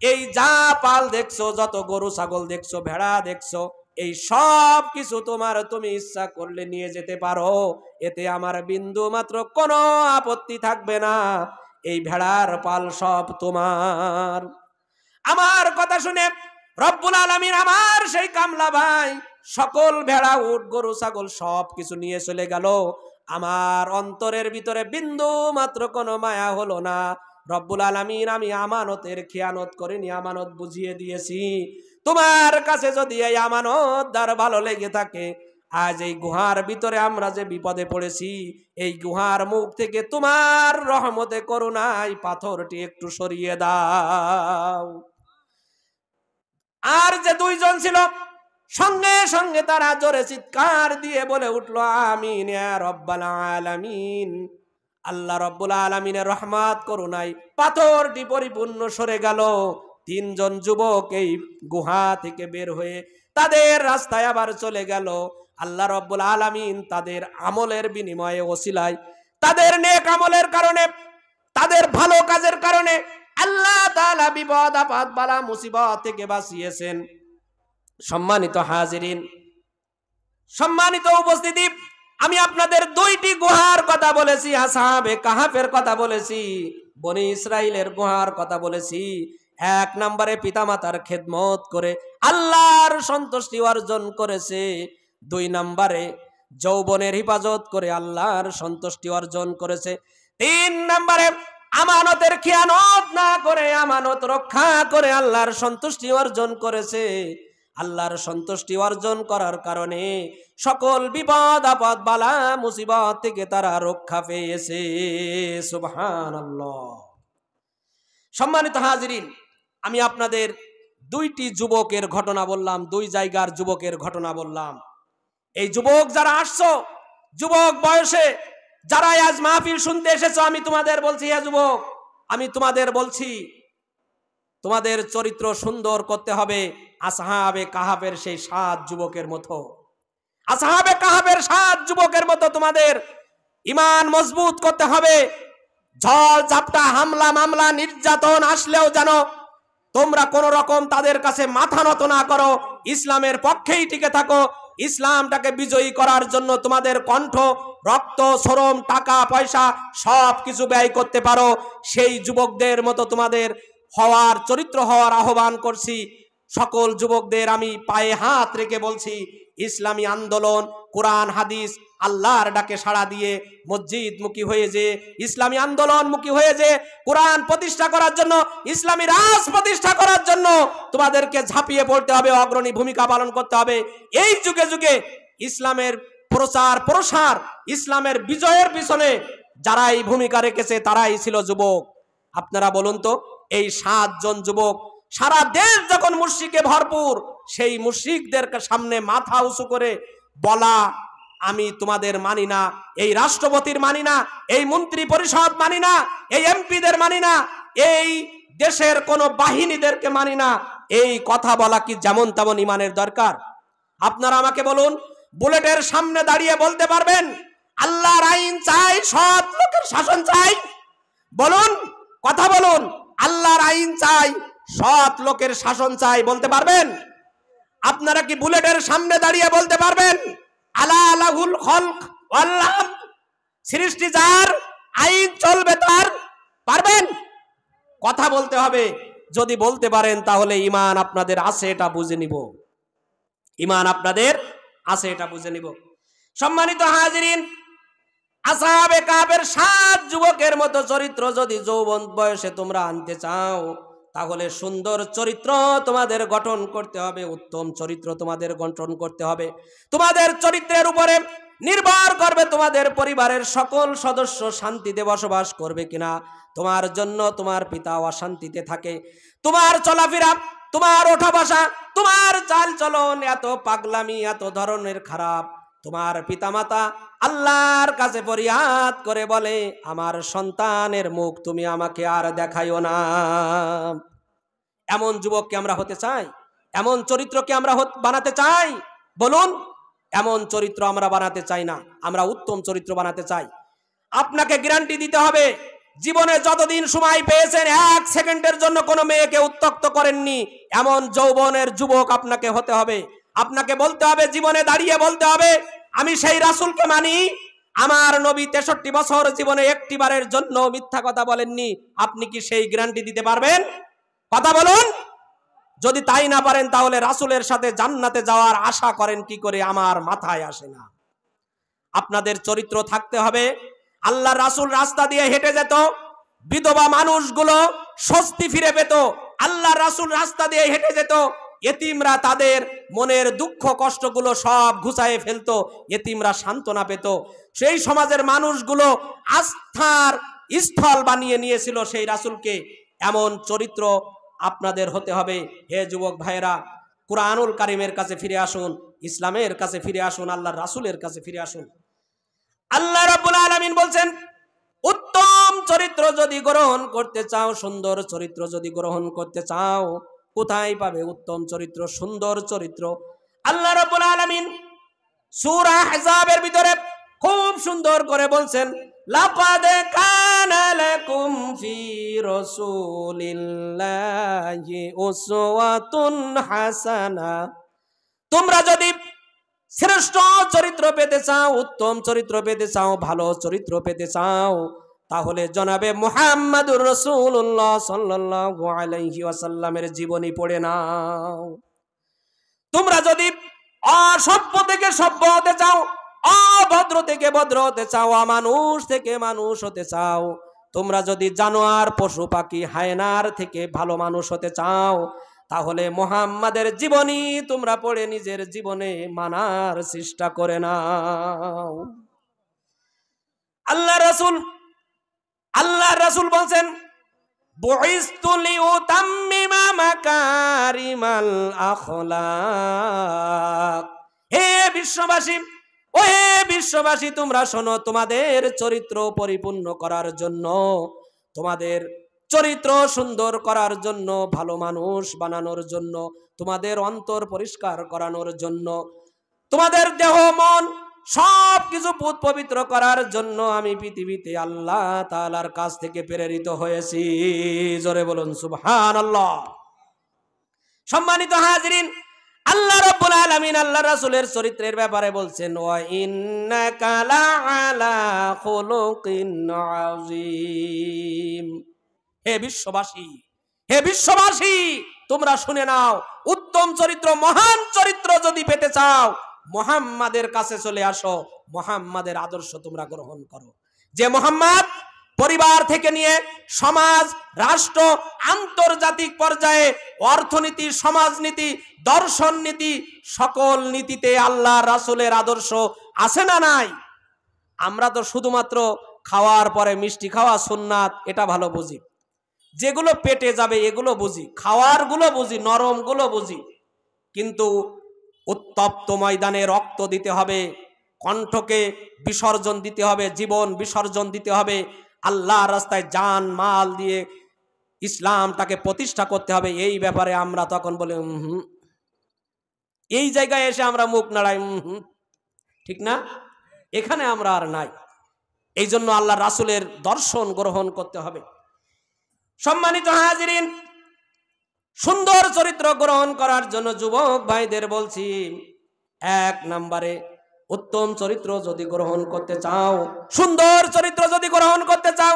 এই যা পাল দেখছো, যত গরু ছাগল দেখছো, ভেড়া দেখছো, এই সব কিছু তোমার, তুমি ইচ্ছা করলে নিয়ে যেতে পারো, এতে আমার বিন্দু মাত্র কোনো আপত্তি থাকবে না। এই ভেড়ার পাল সব তোমার। আমার কথা শুনে রব্বুল আলামিন আমার সেই কামলা ভাই সকল ভেড়া, উট, গরু, ছাগল সব কিছু নিয়ে চলে গেল। আমার অন্তরের ভিতরে বিন্দু মাত্র কোনো মায়া হলো না। রব্বুল আলামিন, আমি আমানতের খেয়ানত করিনি, আমানত বুঝিয়ে দিয়েছি। তোমার কাছে যদি এই আমানতদার ভালো লেগে থাকে, আজ এই গুহার ভিতরে আমরা যে বিপদে পড়েছি, এই গুহার মুখ থেকে তোমার রহমতে করুণায় পাথরটি একটু সরিয়ে দাও। আর যে দুইজন ছিল, সঙ্গে সঙ্গে তারা জোরে চিৎকার দিয়ে বলে উঠলো, আমিন ইয়া রব্বাল আলামিন। আল্লাহ রব্বুল আলামিনের রহমত করুণায় পাথরটি পরিপূর্ণ সরে গেল। তিনজন যুবক এই গুহা থেকে বের হয়ে তাদের রাস্তায় আবার চলে গেল। আল্লাহ রব্বুল আলামিন তাদের আমলের বিনিময়ে, ওসিলায়, তাদের নেক আমলের কারণে, তাদের ভালো কাজের কারণে আল্লাহ তাআলা বিপদ আপদ বালা মুসিবত থেকে বাঁচিয়েছেন। সম্মানিত হাজিরিন, সম্মানিত উপস্থিতি, আমি আপনাদের দুইটি গুহার কথা বলেছি, আসহাবে কাহাফের কথা বলেছি, বনি ইসরাইলের গুহার কথা বলেছি। এক নম্বরে পিতামাতার খেদমত করে আল্লাহর সন্তুষ্টি অর্জন করেছে। দুই নম্বরে যৌবনের হিফাজত করে আল্লাহর সন্তুষ্টি অর্জন করেছে। তিন নম্বরে আমানতের খেয়ানত না করে আমানত রক্ষা করে আল্লাহর সন্তুষ্টি অর্জন করেছে। আল্লাহর সন্তুষ্টি অর্জন করার কারণে সকল বিপদ আপদ বালা মুসিবত থেকে তারা রক্ষা পেয়েছে। সুবহানাল্লাহ। সম্মানিত হাজিরিন, আমি আপনাদের দুইটি যুবকের ঘটনা বললাম, দুই জায়গার যুবকের ঘটনা বললাম। এই যুবক যারা আসছো, যুবক বয়সে যারা আজ মাহফিল শুনতে এসেছো, আমি তোমাদের বলছি, হে যুবক, আমি তোমাদের বলছি, তোমাদের চরিত্র সুন্দর করতে হবে আসহাবে কাহাফের সেই 7 যুবকের মতো। আসহাবে কাহাফের 7 যুবকের মতো তোমাদের ঈমান মজবুত করতে হবে। ঝড় ঝাপটা, হামলা মামলা, নির্যাতন আসলেও যেন তোমরা কোন রকম তাদের কাছে মাথা নত না করো, ইসলামের পক্ষেই টিকে থাকো। ইসলামটাকে বিজয়ী করার জন্য তোমাদের কণ্ঠ, রক্ত, শ্রম, টাকা পয়সা সব কিছু ব্যয় করতে পারো। সেই যুবকদের মতো তোমাদের হওয়ার, চরিত্র হওয়ার আহ্বান করছি। সকল যুবকদের আমি পায়ে হাত রেখে বলছি, ইসলামী আন্দোলন, কোরআন হাদিস, আল্লাহর ডাকে সাড়া দিয়ে মসজিদ মুখী হয়ে যে, ইসলামী আন্দোলন মুখী হয়ে যে, কোরআন প্রতিষ্ঠা করার জন্য, ইসলামী রাজ প্রতিষ্ঠা করার জন্য তোমাদেরকে ঝাঁপিয়ে পড়তে হবে, অগ্রণী ভূমিকা পালন করতে হবে। এই যুগে যুগে ইসলামের প্রচার প্রসার, ইসলামের বিজয়ের পিছনে যারা এই ভূমিকা রেখেছে তারাই ছিল যুবক। আপনারা বলুন তো, এই 7 জন যুবক সারা দেশ যখন মুশরিকে ভরপুর, সেই মুশরিকদের সামনে মাথা উঁচু করে বলা, আমি তোমাদের মানি না, এই রাষ্ট্রপতির মানি না, এই মন্ত্রী পরিষদ মানি না, এই এমপিদের মানি না, এই দেশের কোন বাহিনীদেরকে মানি না, এই কথা বলা কি যেমন তেমন ইমানের দরকার? আপনারা আমাকে বলুন, বুলেটের সামনে দাঁড়িয়ে বলতে পারবেন আল্লাহর আইন চাই, সৎ লোকের শাসন চাই? বলুন, কথা বলুন, আল্লাহর আইন চাই, সৎ লোকের শাসন চাই, বলতে পারবেন? আপনারা কি বুলেটের সামনে দাঁড়িয়ে বলতে পারবেন আলা লাহুল খলক ওয়াল আমর, সৃষ্টি যার, আইন চলবে তার? পারবেন? কথা বলতে হবে। যদি বলতে পারেন তাহলে ঈমান আপনাদের আছে, এটা বুঝে নিব। ঈমান আপনাদের আছে, এটা বুঝে নিব। সম্মানিত হাজিরিন, আসহাবে কাহফের 7 যুবকের মতো চরিত্র যদি যৌবন বয়সে তোমরা আনতে চাও, তাহলে সুন্দর চরিত্র তোমাদের গঠন করতে হবে, উত্তম চরিত্র তোমাদের গঠন করতে হবে। তোমাদের চরিত্রের উপরে নির্ভর করবে তোমাদের পরিবারের সকল সদস্য শান্তিতে বসবাস করবে কিনা। তোমার জন্য তোমার পিতা অশান্তিতে থাকে, তোমার চলাফেরা, তোমার ওঠা বসা, তোমার চাল চলন এত পাগলামি, এত ধরনের খারাপ, তোমার পিতামাতা আল্লাহর কাছে ফরিয়াদ করে বলে, আমার সন্তানের মুখ তুমি আমাকে আর দেখাইও না। এমন যুবককে আমরা হতে চাই? এমন চরিত্রকে আমরা বানাতে চাই? বলুন, এমন চরিত্র আমরা বানাতে চাই না, আমরা উত্তম চরিত্র বানাতে চাই। আপনাকে গ্যারান্টি দিতে হবে, জীবনে যতদিন সময় পেয়েছেন 1 সেকেন্ডের জন্য কোনো মেয়েকে উত্ত্যক্ত করেননি, এমন যৌবনের যুবক আপনাকে হতে হবে। আপনাকে বলতে হবে, জীবনে দাঁড়িয়ে বলতে হবে, আমি সেই রাসূলকে মানি। আমার নবী 63 বছর জীবনে একটিবারের জন্য মিথ্যা কথা বলেননি। আপনি কি সেই গ্যারান্টি দিতে পারবেন? কথা বলুন। যদি তাই না পারেন, তাহলে রাসূলের সাথে জান্নাতে যাওয়ার আশা করেন কি করে? আমার মাথায় আসে না। আপনাদের চরিত্র থাকতে হবে। আল্লাহ রাসূল রাস্তা দিয়ে হেঁটে যেত, বিধবা মানুষগুলো স্বস্তি ফিরে পেত। আল্লাহ রাসূল রাস্তা দিয়ে হেঁটে যেত, এতিমরা তাদের মনের দুঃখ কষ্টগুলো সব ঘুচায়ে ফেলতো, এতিমরা সান্ত্বনা পেত। সেই সমাজের মানুষগুলো আস্থার স্থল বানিয়ে নিয়েছিল সেই রাসূলকে। এমন চরিত্র আপনাদের হতে হবে। হে যুবক ভাইয়েরা, কুরআনুল কারীমের কাছে ফিরে আসুন, ইসলামের কাছে ফিরে আসুন, আল্লাহর রাসূলের কাছে ফিরে আসুন। আল্লাহ রাব্বুল আলামিন বলছেন, উত্তম চরিত্র যদি গ্রহণ করতে চাও, সুন্দর চরিত্র যদি গ্রহণ করতে চাও, কোথায় পাবে উত্তম চরিত্র, সুন্দর চরিত্র? আল্লাহ রাব্বুল আলামিন সূরা আহজাবের ভিতরে খুব সুন্দর করে বলছেন, লাকাদ কানা লাকুম ফি রাসূলিল্লাহি উসওয়াতুন হাসানা। তোমরা যদি শ্রেষ্ঠ চরিত্র পেতে চাও, উত্তম চরিত্র পেতে চাও, ভালো চরিত্র পেতে চাও, তাহলে জনাবে মুহাম্মাদুর রাসূলুল্লাহ সাল্লাল্লাহু আলাইহি ওয়াসাল্লামের জীবনী পড়ে নাও। তোমরা যদি অসভ্য থেকে সভ্য হতে চাও, অভদ্র থেকে ভদ্র হতে চাও, অমানুষ থেকে মানুষ হতে চাও, তোমরা যদি জানোয়ার, পশু পাখি, হায়নার থেকে ভালো মানুষ হতে চাও, তাহলে মুহাম্মাদের জীবনী তোমরা পড়ে নিজের জীবনে মানার চেষ্টা করে নাও। আল্লাহ রাসূল বলছেন, বুইসতু লিউতাম্মিমা মাকারিমাল আখলাক। হে বিশ্ববাসী, ও হে বিশ্ববাসী, তোমরা শোনো, তোমাদের চরিত্র পরিপূর্ণ করার জন্য, তোমাদের চরিত্র সুন্দর করার জন্য, ভালো মানুষ বানানোর জন্য, তোমাদের অন্তর পরিষ্কার করানোর জন্য, তোমাদের দেহ মন সব কিছু পবিত্র করার জন্য আমি পৃথিবীতে আল্লাহ তাআলার কাছ থেকে প্রেরিত হয়েছি। জোরে বলুন সুবহানাল্লাহ। সম্মানিত হাজিরিন, আল্লাহ রাব্বুল আলামিন আল্লাহ রাসূলের চরিত্রের ব্যাপারে বলছেন, ওয়া ইন্নাকা লাআলা খুলুকিন আযীম। হে বিশ্ববাসী, হে বিশ্ববাসী, তোমরা শুনে নাও, উত্তম চরিত্র, মহান চরিত্র যদি পেতে চাও, মুহাম্মাদের কাছে চলে আসো, মুহাম্মাদের আদর্শ তোমরা গ্রহণ করো। যে মুহাম্মদ পরিবার থেকে নিয়ে সমাজ, রাষ্ট্র, আন্তর্জাতিক পর্যায়ে অর্থনীতি, সমাজনীতি, দর্শন নীতি, সকল নীতিতে আল্লাহ রাসূলের আদর্শ আছে না নাই? আমরা তো শুধুমাত্র খাওয়ার পরে মিষ্টি খাওয়া সুন্নাত, এটা ভালো বুঝি, যেগুলো পেটে যাবে এগুলো বুঝি, খাওয়ার গুলো বুঝি, নরম গুলো বুঝি, কিন্তু উত্তপ্ত ময়দানে রক্ত দিতে হবে, কণ্ঠকে বিসর্জন দিতে হবে, জীবন বিসর্জন দিতে হবে, আল্লাহর রাস্তায় জান মাল দিয়ে ইসলামটাকে প্রতিষ্ঠা করতে হবে, এই ব্যাপারে আমরা তখন বলি এই জায়গায় এসে আমরা মুখ নাড়াই, ঠিক না? এখানে আমরা আর নাই। এই জন্য আল্লাহ রাসূলের দর্শন গ্রহণ করতে হবে। সম্মানিত হাজিরিন, সুন্দর চরিত্র গ্রহণ করার জন্য যুবক ভাইদের বলছি, 1 নম্বরে উত্তম চরিত্র যদি গ্রহণ করতে চাও, সুন্দর চরিত্র যদি গ্রহণ করতে চাও,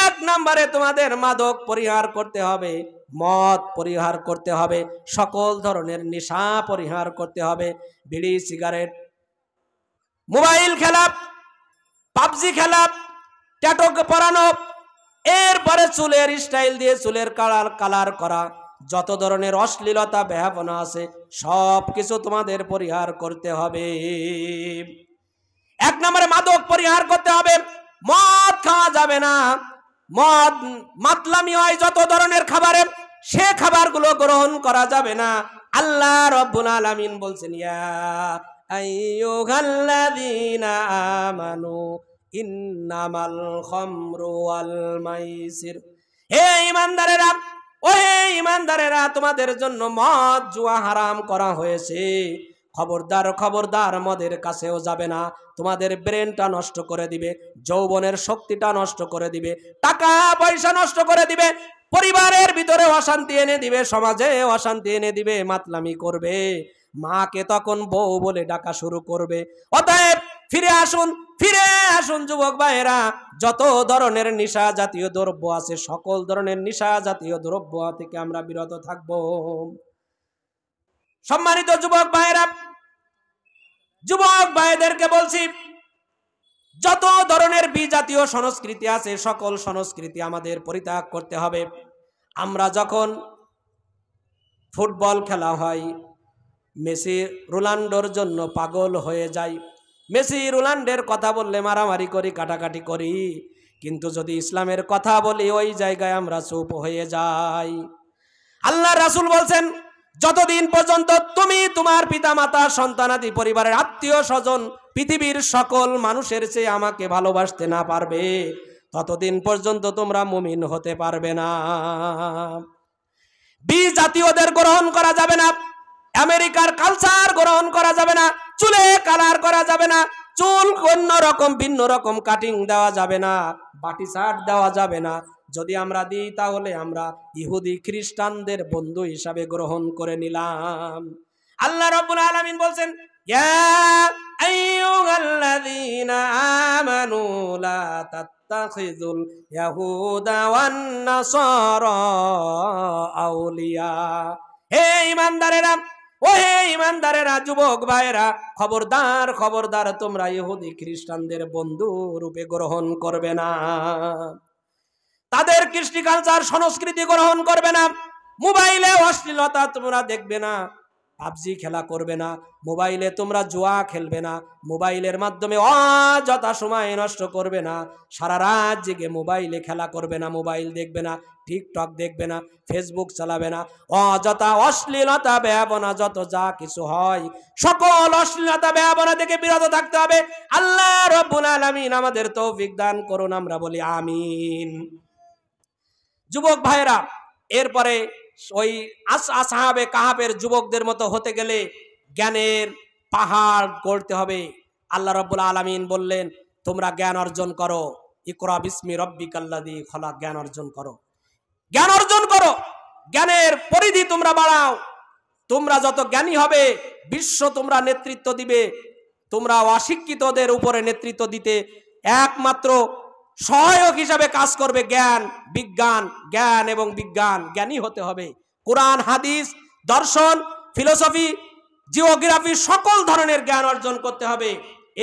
1 নম্বরে তোমাদের মাদক পরিহার করতে হবে, মদ পরিহার করতে হবে, সকল ধরনের নেশা পরিহার করতে হবে। বিড়ি, সিগারেট, মোবাইল খেলা, পাবজি খেলা, ট্যাটু পরানো, এরপরে চুলের স্টাইল দিয়ে চুলের কালার করা, যত ধরনের অশ্লীলতা বেহাপনা আছে সব কিছু তোমাদের পরিহার করতে হবে। এক নম্বরে মাদক পরিহার করতে হবে, মদ খাওয়া যাবে না। মদ মাতলামি হয় যত ধরনের খাবারে, সে খাবারগুলো গ্রহণ করা যাবে না। আল্লাহ রাব্বুল আলামিন বলছেন, ইয়া আইয়ুহাল্লাযীনা আমানু ইন্নামাল খামরু ওয়াল মাইসির, হে ঈমানদারেরা, ও হে ঈমানদারেরা, তোমাদের জন্য মদ জুয়া হারাম করা হয়েছে। খবরদার খবরদার, মদের কাছেও যাবে না। তোমাদের ব্রেনটা নষ্ট করে দিবে, যৌবনের শক্তিটা নষ্ট করে দিবে, টাকা পয়সা নষ্ট করে দিবে, পরিবারের ভিতরে অশান্তি এনে দিবে, সমাজে অশান্তি এনে দিবে, মাতলামি করবে, মাকে তখন বউ বলে ডাকা শুরু করবে। অতএব ফিরে আসুন, ফিরে আসুন যুবক ভাইয়েরা, যত ধরনের নেশা জাতীয় দ্রব্য আছে, সকল ধরনের নেশা জাতীয় দ্রব্য থেকে আমরা বিরত থাকব। সম্মানিত যুবক ভাইয়েরা, যুবক ভাইদেরকে বলছি, যত ধরনের বিজাতীয় সংস্কৃতি আছে, সকল সংস্কৃতি আমাদের পরিত্যাগ করতে হবে। আমরা যখন ফুটবল খেলা হয়, মেসি রোনাল্ডোর জন্য পাগল হয়ে যাই, মেসি রোনাল্ডোর কথা বললে মারামারি করি, কাটাকাটি করি, কিন্তু যদি ইসলামের কথা বলি ওই জায়গায় আমরা চুপ হয়ে যাই। আল্লাহ রাসূল বলছেন, যতদিন পর্যন্ত তুমি তোমার পিতামাতা, সন্তানাদি, পরিবারের আত্মীয় স্বজন, পৃথিবীর সকল মানুষের চেয়ে আমাকে ভালোবাসতে না পারবে, ততদিন পর্যন্ত তোমরা মুমিন হতে পারবে না। বিজাতীয়দের গ্রহণ করা যাবে না, আমেরিকার কালচার গ্রহণ করা যাবে না, চুলে কালার করা যাবে না, চুল অন্য রকম ভিন্ন রকম কাটিং দেওয়া যাবে না, বাটি শার্ট দেওয়া যাবে না। যদি আমরা দিই তাহলে আমরা ইহুদি খ্রিস্টানদের বন্ধু হিসাবে গ্রহণ করে নিলাম। আল্লাহ রাব্বুল আলামিন বলছেন, ইয়া আইয়ুহাল্লাযীনা আমানু লা তাত্তাখিযুল ইয়াহুদা ওয়ান নাসারা আউলিয়া, হে ঈমানদারেরা, ও হে ঈমানদারেরা, যুবক ভাইয়েরা, খবরদার খবরদার, তোমরা ইহুদি খ্রিস্টানদের বন্ধু রূপে গ্রহণ করবে না, তাদের কৃষ্টি কালচার সংস্কৃতি গ্রহণ করবে না, মোবাইলে অশ্লীলতা তোমরা দেখবে না, পাবজি খেলা করবে না, মোবাইলে তোমরা জুয়া খেলবে না, মোবাইলের মাধ্যমে অযথা সময় নষ্ট করবে না, সারা রাত জেগে মোবাইলে খেলা করবে না, মোবাইল দেখবে না, টিকটক দেখবে না, ফেসবুক চালাবে না, অযথা অশ্লীলতা ব্যবনা যত যা কিছু হয় সকল অশ্লীলতা ব্যবনা থেকে বিরত থাকতে হবে। আল্লাহ রাব্বুল আলামিন আমাদের তৌফিক দান করুন, আমরা বলি আমিন। যুবক ভাইরা, এরপরে ওই আসহাবে কাহাফের যুবকদের মতো হতে গেলে জ্ঞানের পাহাড় গড়তে হবে। আল্লাহ রাব্বুল আলামিন বললেন, তোমরা জ্ঞান অর্জন করো, ইকরা বিসমি রাব্বিকাল্লাযী খলাক, জ্ঞান অর্জন করো, জ্ঞান অর্জন করো, জ্ঞানের পরিধি তোমরা বাড়াও। তোমরা যত জ্ঞানী হবে বিশ্ব তোমরা নেতৃত্ব দিবে। তোমরা অশিক্ষিতদের উপরে নেতৃত্ব দিতে একমাত্র সহায়ক হিসাবে কাজ করবে জ্ঞান, বিজ্ঞান, জ্ঞান এবং বিজ্ঞান, জ্ঞানী হতে হবে। কোরআন, হাদিস, দর্শন, ফিলোসফি, জিওগ্রাফি, সকল ধরনের জ্ঞান অর্জন করতে হবে।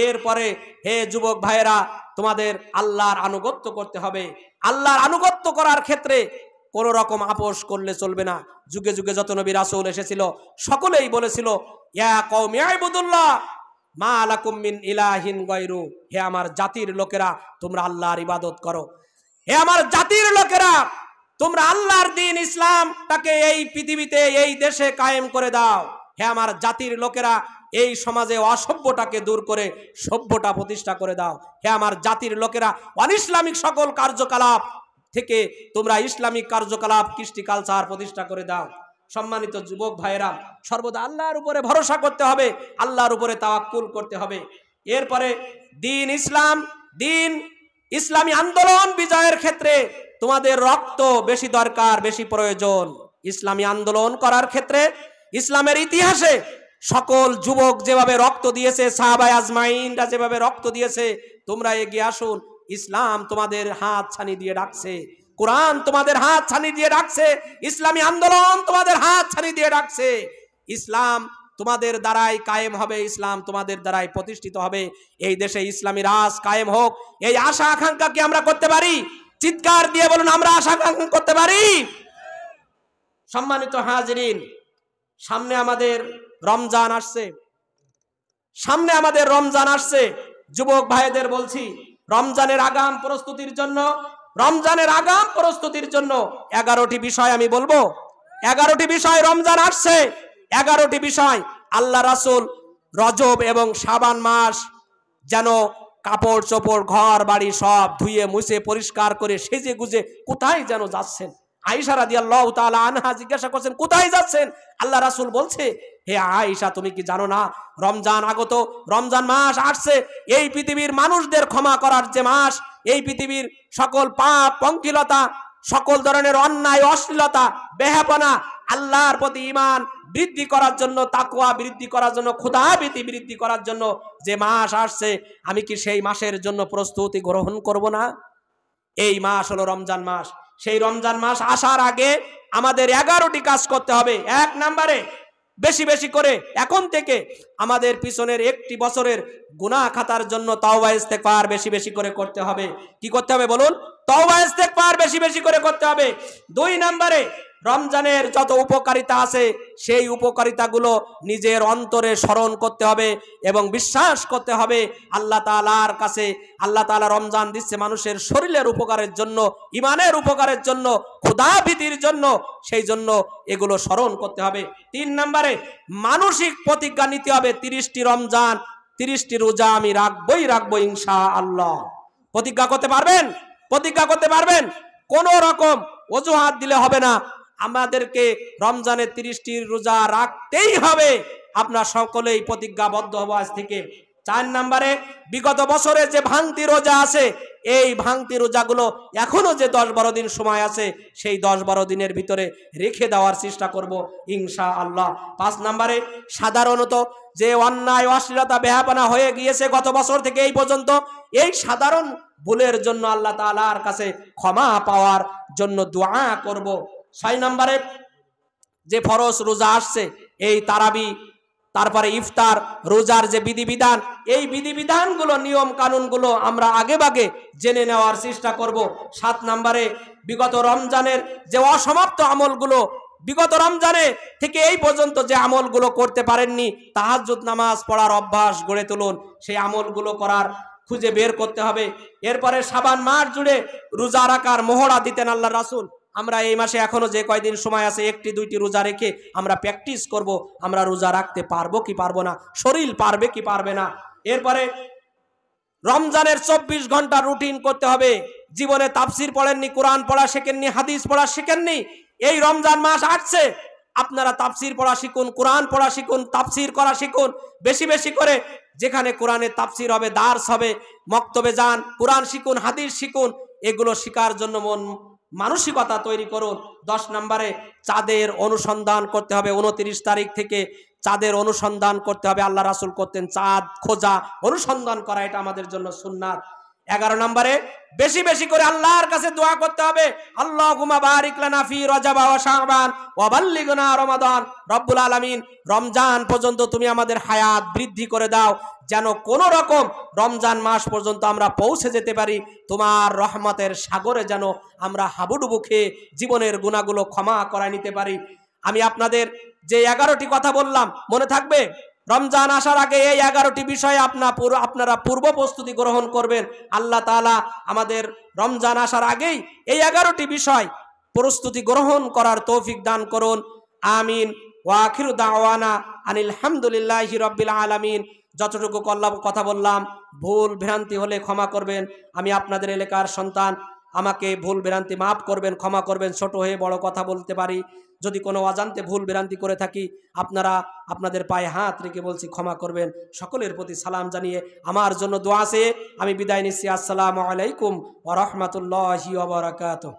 এরপরে হে যুবক ভাইয়েরা, তোমাদের আল্লাহর আনুগত্য করতে হবে। আল্লাহর আনুগত্য করার ক্ষেত্রে কোন রকম আপোষ করলে চলবে না। যুগে যুগে যত নবী রাসূল এসেছিল সকলেই বলেছিল, ইয়া কওমি ইবুদুল্লাহ মা লাকুম মিন ইলাহিন গায়রু, হে আমার জাতির লোকেরা তোমরা আল্লাহর ইবাদত করো, হে আমার জাতির লোকেরা তোমরা আল্লাহর দ্বীন ইসলামটাকে এই পৃথিবীতে, এই দেশে কায়েম করে দাও। হে আমার জাতির লোকেরা এই সমাজে অসভ্যটাকে দূর করে সভ্যতা প্রতিষ্ঠা করে দাও। হে আমার জাতির লোকেরা অনিসলামিক সকল কার্যকলাপ থেকে তোমরা ইসলামিক কার্যকলাপ, কৃষ্টি কালচার প্রতিষ্ঠা করে দাও। সম্মানিত যুবক ভাইয়েরা, সর্বদা আল্লাহর উপরে ভরসা করতে হবে, আল্লাহর উপরে তাওয়াক্কুল করতে হবে। এরপরে দ্বীন ইসলাম, দ্বীন ইসলামী আন্দোলন বিজয়ের ক্ষেত্রে তোমাদের রক্ত বেশি দরকার, বেশি প্রয়োজন। ইসলামী আন্দোলন করার ক্ষেত্রে ইসলামের ইতিহাসে সকল যুবক যেভাবে রক্ত দিয়েছে, সাহাবায়ে আজমাইনরা যেভাবে রক্ত দিয়েছে, তোমরা এগিয়ে আসুন। ইসলাম তোমাদের হাত ছানি দিয়ে ডাকছে, কোরআন তোমাদের হাত ছানি দিয়ে ডাকছে, ইসলামী আন্দোলন তোমাদের হাত ছানি দিয়ে ডাকছে। ইসলাম তোমাদের দ্বারাই কায়েম হবে, ইসলাম তোমাদের দ্বারাই প্রতিষ্ঠিত হবে। এই দেশে ইসলামী রাজ কায়েম হোক, এই আশা আকাঙ্ক্ষা কি আমরা করতে পারি? চিৎকার দিয়ে বলুন, আমরা আশা আকাঙ্ক্ষা করতে পারি? সম্মানিত হাজিরিন, সামনে আমাদের রমজান আসছে, সামনে আমাদের রমজান আসছে। যুবক ভাইদের বলছি, রমজানের আগাম প্রস্তুতির জন্য 11টি বিষয় আমি বলবো। 11টি বিষয় রমজান আসছে, 11টি বিষয় আল্লাহ রাসূল রজব এবং শাবান মাস যেন কাপড় চোপড় ঘর বাড়ি সব ধুয়ে মুছে পরিষ্কার করে সেজে গুজে কোথায় যেন যাচ্ছেন। আয়েশা রাদিয়াল্লাহু তাআলা আনহা জিজ্ঞাসা করছেন, কোথায় যাচ্ছেন? আল্লাহ রাসূল বলছে, হে আয়েশা, তুমি কি জানো না রমজান আগত, রমজান মাস আসছে, এই পৃথিবীর মানুষদের ক্ষমা করার যে মাস, এই পৃথিবীর সকল পাপ পঙ্কিলতা, সকল ধরনের অন্যায় অশ্লীলতা বেহাপনা, আল্লাহর প্রতি ঈমান বৃদ্ধি করার জন্য, তাকওয়া বৃদ্ধি করার জন্য, খোদাভীতি বৃদ্ধি করার জন্য যে মাস আসছে, আমি কি সেই মাসের জন্য প্রস্তুতি গ্রহণ করব না? এই মাস হলো রমজান মাস। সেই রমজান মাস আসার আগে আমাদের 11টি কাজ করতে হবে। 1 নম্বরে বেশি বেশি করে এখন থেকে আমাদের পিছনের একটি বছরের গুনাহ খাতার জন্য তওবা ইস্তেগফার বেশি বেশি করে করতে হবে। কি করতে হবে বলুন? তওবা ইস্তেগফার বেশি বেশি করে করতে হবে। 2 নম্বরে রমজানের যত উপকারিতা আছে সেই উপকারিতাগুলো নিজের অন্তরে স্মরণ করতে হবে এবং বিশ্বাস করতে হবে আল্লাহ তাআলার কাছে। আল্লাহ তাআলা রমজান দিচ্ছে মানুষের শরীরের উপকারের জন্য, ঈমানের উপকারের জন্য, খোদাভীতির জন্য, সেই জন্য এগুলো স্মরণ করতে হবে। 3 নম্বরে মানসিক প্রতিজ্ঞা নিতে হবে, 30টি রমজান 30টি রোজা আমি রাখবো ইনশাআল্লাহ। প্রতিজ্ঞা করতে পারবেন? প্রতিজ্ঞা করতে পারবেন? কোন রকম অজুহাত দিলে হবে না, আমাদেরকে রমজানের 30টি রোজা রাখতেই হবে। আপনার সকলেই প্রতিজ্ঞাবদ্ধ হব আজ থেকে। 4 নম্বরে বিগত বছরে যে ভাঙতি রোজা আছে, এই ভাঙতি রোজাগুলো এখনো যে 10-12 দিন সময় আছে, সেই 10-12 দিনের ভিতরে রেখে দেওয়ার চেষ্টা করব ইনশাআল্লাহ। 5 নম্বরে সাধারণত যে অন্যায় অশ্লীলতা বেহাপনা হয়ে গিয়েছে গত বছর থেকে এই পর্যন্ত, এই সাধারণ ভুলের জন্য আল্লাহ তাআলার কাছে ক্ষমা পাওয়ার জন্য দোয়া করব। 6 নম্বরে যে ফরজ রোজা আসছে, এই তারাবি, তারপরে ইফতার, রোজার যে বিধিবিধান, এই বিধিবিধানগুলো নিয়ম কানুনগুলো আমরা আগেভাগে জেনে নেওয়ার চেষ্টা করব। 7 নম্বরে বিগত রমজানের যে অসমাপ্ত আমলগুলো, বিগত রমজানে থেকে এই পর্যন্ত যে আমলগুলো করতে পারেননি, তাহাজ্জুদ নামাজ পড়ার অভ্যাস গড়ে তুলুন, সেই আমলগুলো করার খুঁজে বের করতে হবে। এরপরে শাবান মাস জুড়ে রোজা রাখার মোহরা দিতেন আল্লাহ রাসূল। আমরা এই মাসে এখনো যে কয়দিন সময় আছে, 1টি-2টি রোজা রেখে আমরা প্র্যাকটিস করব, আমরা রোজা রাখতে পারবো কি পারবো না, শরীর পারবে কি পারবে না। এরপরে রমজানের 24 ঘন্টা রুটিন করতে হবে। জীবনে তাফসির পড়েননি, কোরআন পড়া শেখেননি, হাদিস পড়া শেখেননি, এই রমজান মাস আসছে, আপনারা তাফসির পড়া শিখুন, কোরআন পড়া শিখুন, তাফসির করা শিখুন বেশি বেশি করে। যেখানে কোরআনের তাফসির হবে, দার্স হবে, মক্তবে যান, কোরআন শিখুন, হাদিস শিখুন, এগুলো শেখার জন্য মানসিকতা তৈরি করুন। 10 নম্বরে চাঁদের অনুসন্ধান করতে হবে। 29 তারিখ থেকে চাঁদের অনুসন্ধান করতে হবে। আল্লাহ রাসূল করতেন, চাঁদ খোঁজা, অনুসন্ধান করা, এটা আমাদের জন্য সুন্নাত। 11 নম্বরে বেশি বেশি করে আল্লাহর কাছে দোয়া করতে হবে, আল্লাহুম্মা বারিক লানা ফি রজব ওয়া শাবান ওয়া বাল্লিগনা রমাদান। রব্বুল আলামিন, রমজান পর্যন্ত তুমি আমাদের হায়াত বৃদ্ধি করে দাও, যেন কোন রকম রমজান মাস পর্যন্ত আমরা পৌঁছে যেতে পারি তোমার রহমতের সাগরে, যেন আমরা হাবুডুবু খেয়ে জীবনের গুনাহগুলো ক্ষমা করায় নিতে পারি। আমি আপনাদের যে 11টি কথা বললাম মনে থাকবে? রমজান আসার আগে এই 11টি বিষয়ে আপনারা পূর্ব প্রস্তুতি গ্রহণ করবেন। আল্লাহ তাআলা আমাদের রমজান আসার আগেই এই 11টি বিষয় প্রস্তুতি গ্রহণ করার তৌফিক দান করুন। আমিন। ওয়া আখিরু দাওয়ানা আনিল হামদুলিল্লাহি রাব্বিল আলামিন। যতটুকু কথা বললাম ভুল ভ্রান্তি হলে ক্ষমা করবেন। আমি আপনাদের এলাকার সন্তান, আমাকে ভুল ভ্রান্তি মাফ করবেন, ক্ষমা করবেন। ছোট হয়ে বড় কথা বলতে পারি, যদি কোনো অজান্তে ভুল ভ্রান্তি করে থাকি আপনারা আপনাদের পায়ে হাত রেখে বলছি ক্ষমা করবেন। সকলের প্রতি সালাম জানিয়ে আমার জন্য দোয়া চেয়ে আমি বিদায় নিচ্ছি। আসসালামু আলাইকুম ওয়া রাহমাতুল্লাহি ওয়া বারাকাতুহু।